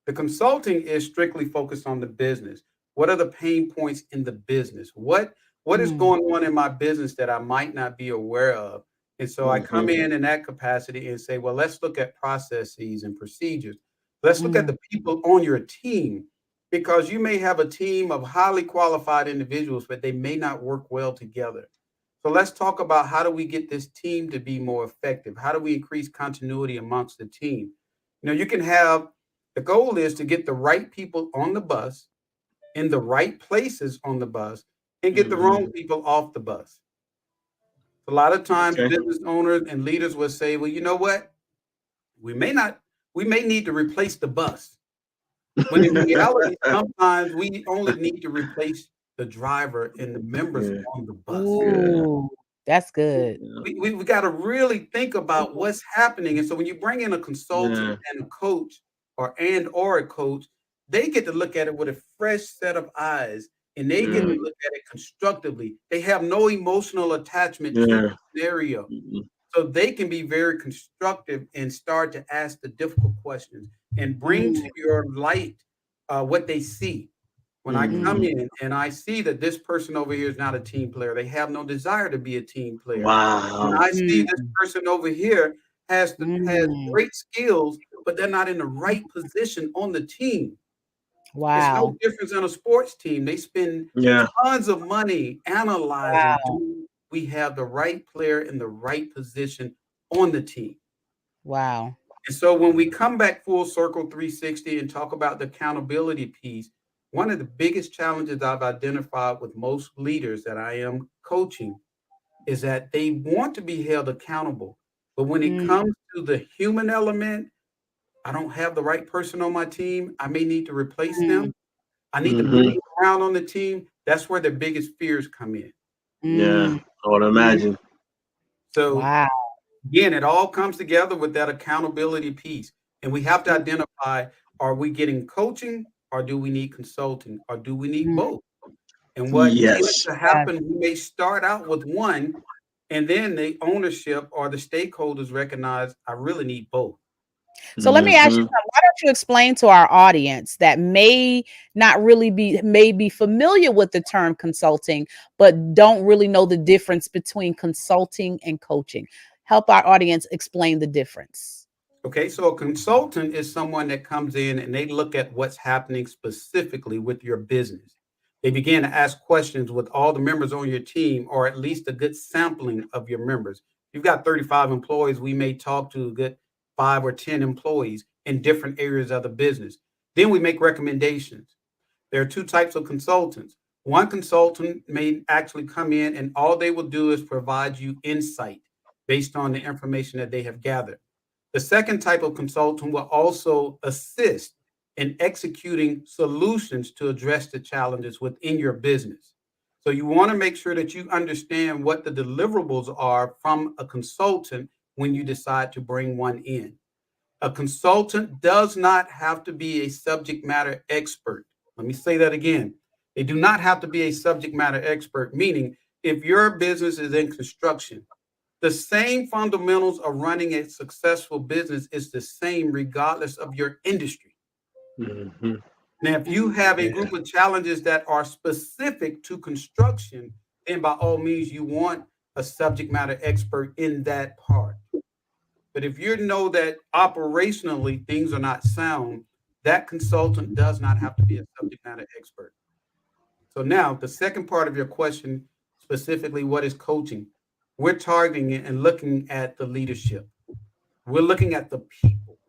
The consulting is strictly focused on the business. What are the pain points in the business? What is Mm. going on in my business that I might not be aware of? And so I Mm-hmm. come in that capacity and say, well, let's look at processes and procedures. Let's look at Mm. the people on your team because you may have a team of highly qualified individuals, but they may not work well together. So let's talk about how do we get this team to be more effective? How do we increase continuity amongst the team? You know, you can have the goal is to get the right people on the bus in the right places on the bus and get the Mm-hmm. wrong people off the bus. A lot of times Okay. business owners and leaders will say, well, you know what? We may not, we may need to replace the bus. When in reality, sometimes we only need to replace the driver and the members Yeah. on the bus. Yeah. Ooh, that's good. We got to really think about what's happening. And so when you bring in a consultant Yeah. and a coach or a coach, they get to look at it with a fresh set of eyes and they get to look at it constructively. They have no emotional attachment to the scenario. So they can be very constructive and start to ask the difficult questions and bring to your light what they see. When I come in and I see that this person over here is not a team player, they have no desire to be a team player. Wow. When I see this person over here has great skills, but they're not in the right position on the team. Wow. It's no difference in a sports team. They spend tons of money analyzing. Do we have the right player in the right position on the team? Wow. And so when we come back full circle 360 and talk about the accountability piece, one of the biggest challenges I've identified with most leaders that I am coaching is that they want to be held accountable. But when it comes to the human element, I don't have the right person on my team. I may need to replace them. I need to move them around on the team. That's where the biggest fears come in. Yeah, I would imagine. So again, it all comes together with that accountability piece. And we have to identify, are we getting coaching or do we need consulting or do we need both? And what tends to happen, we may start out with one and then the ownership or the stakeholders recognize I really need both. So let me ask you something. Why don't you explain to our audience that may be familiar with the term consulting, but don't really know the difference between consulting and coaching? Help our audience explain the difference. Okay, so a consultant is someone that comes in and they look at what's happening specifically with your business. They begin to ask questions with all the members on your team, or at least a good sampling of your members. You've got 35 employees. We may talk to a good 5 or 10 employees in different areas of the business. Then we make recommendations. There are two types of consultants. One consultant may actually come in and all they will do is provide you insight based on the information that they have gathered. The second type of consultant will also assist in executing solutions to address the challenges within your business. So you want to make sure that you understand what the deliverables are from a consultant when you decide to bring one in. A consultant does not have to be a subject matter expert. Let me say that again. They do not have to be a subject matter expert, meaning if your business is in construction, the same fundamentals of running a successful business is the same regardless of your industry. Now, if you have a group of challenges that are specific to construction, then by all means, you want a subject matter expert in that part. But if you know that operationally things are not sound, that consultant does not have to be a subject matter expert. So now the second part of your question, specifically, what is coaching? We're targeting it and looking at the leadership. We're looking at the people.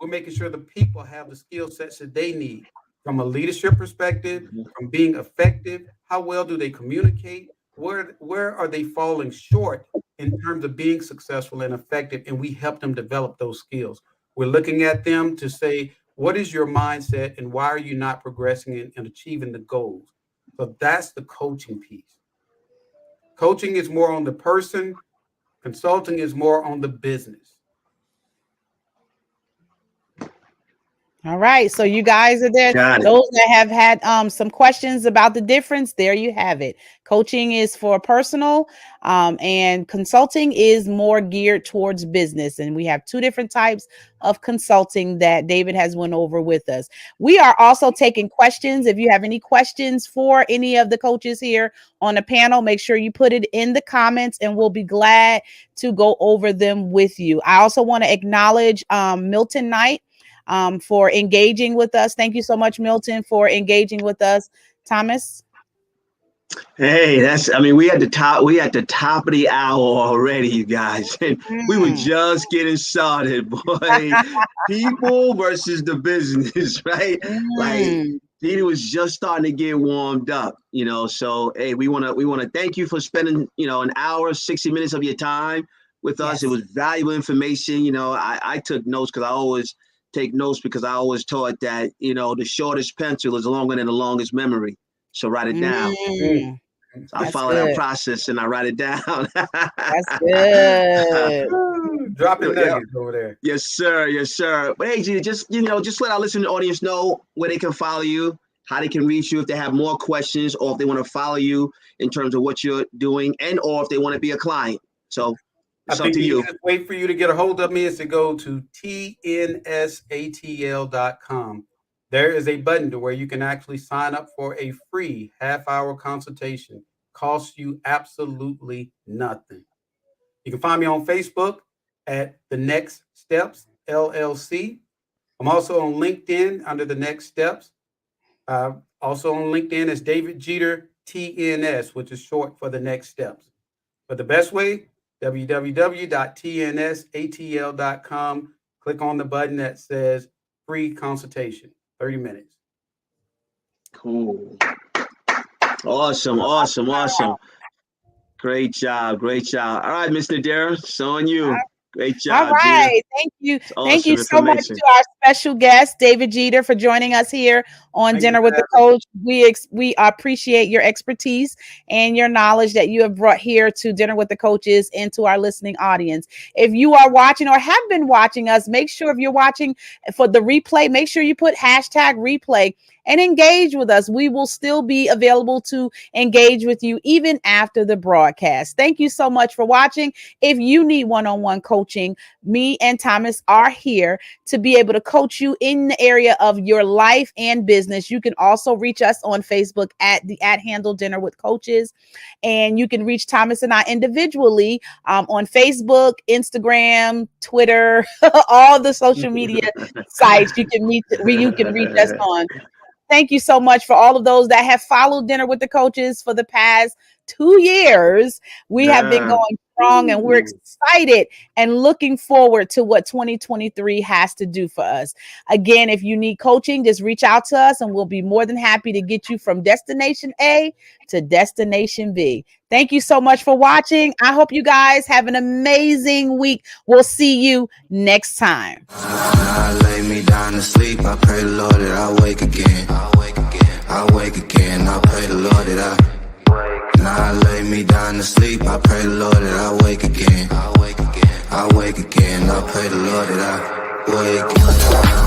We're making sure the people have the skill sets that they need from a leadership perspective, from being effective. How well do they communicate? Where are they falling short in terms of being successful and effective? And we help them develop those skills. We're looking at them to say, what is your mindset and why are you not progressing and achieving the goals? So that's the coaching piece. Coaching is more on the person. Consulting is more on the business. All right. So you guys are there. Those that have had some questions about the difference, there you have it. Coaching is for personal and consulting is more geared towards business. And we have two different types of consulting that David has went over with us. We are also taking questions. If you have any questions for any of the coaches here on the panel, make sure you put it in the comments and we'll be glad to go over them with you. I also want to acknowledge Milton Knight for engaging with us. Thank you so much, Milton, for engaging with us. Thomas? Hey, we at the top of the hour already, you guys. And we were just getting started, boy. People versus the business, right? Like Didi was just starting to get warmed up, So hey, we wanna thank you for spending, an hour, 60 minutes of your time with us. It was valuable information. I took notes because I always take notes because I always taught that, the shortest pencil is longer than the longest memory. So write it down. So I follow that process and I write it down. That's good. Dropping nuggets over there. Yes, sir. Yes, sir. But hey, Gina, just let our listening audience know where they can follow you, how they can reach you if they have more questions, or if they want to follow you in terms of what you're doing, and or if they want to be a client. So it's up to the you. easiest way for you to get a hold of me is to go to tnsatl.com. There is a button to where you can actually sign up for a free half-hour consultation. Costs you absolutely nothing. You can find me on Facebook at The Next Steps LLC. I'm also on LinkedIn under The Next Steps. Also on LinkedIn as David Jeter TNS, which is short for The Next Steps. But the best way, www.tnsatl.com. Click on the button that says free consultation, 30 minutes. Cool. Awesome. Great job. All right, Mr. Nadira, it's on you. Great job. All right. Thank you. Thank you so much to our special guest, David Jeter, for joining us here on Dinner with the Coach. We appreciate your expertise and your knowledge that you have brought here to Dinner with the Coaches and to our listening audience. If you are watching or have been watching us, make sure if you're watching for the replay, make sure you put #replay and engage with us. We will still be available to engage with you even after the broadcast. Thank you so much for watching. If you need one-on-one coaching, me and Thomas are here to be able to coach you in the area of your life and business. You can also reach us on Facebook at the @handle Dinner with Coaches. And you can reach Thomas and I individually on Facebook, Instagram, Twitter, all the social media sites you can reach us on. Thank you so much for all of those that have followed Dinner with the Coaches for the past 2 years. We have been going strong, and we're excited and looking forward to what 2023 has to do for us. Again, if you need coaching, just reach out to us and we'll be more than happy to get you from destination A to destination B. Thank you so much for watching. I hope you guys have an amazing week. We'll see you next time. I lay me down to sleep. I pray the Lord that I wake again. I wake again. I pray the Lord that I Now I lay me down to sleep. I pray the Lord that I wake again. I wake again. I pray the Lord that I wake again.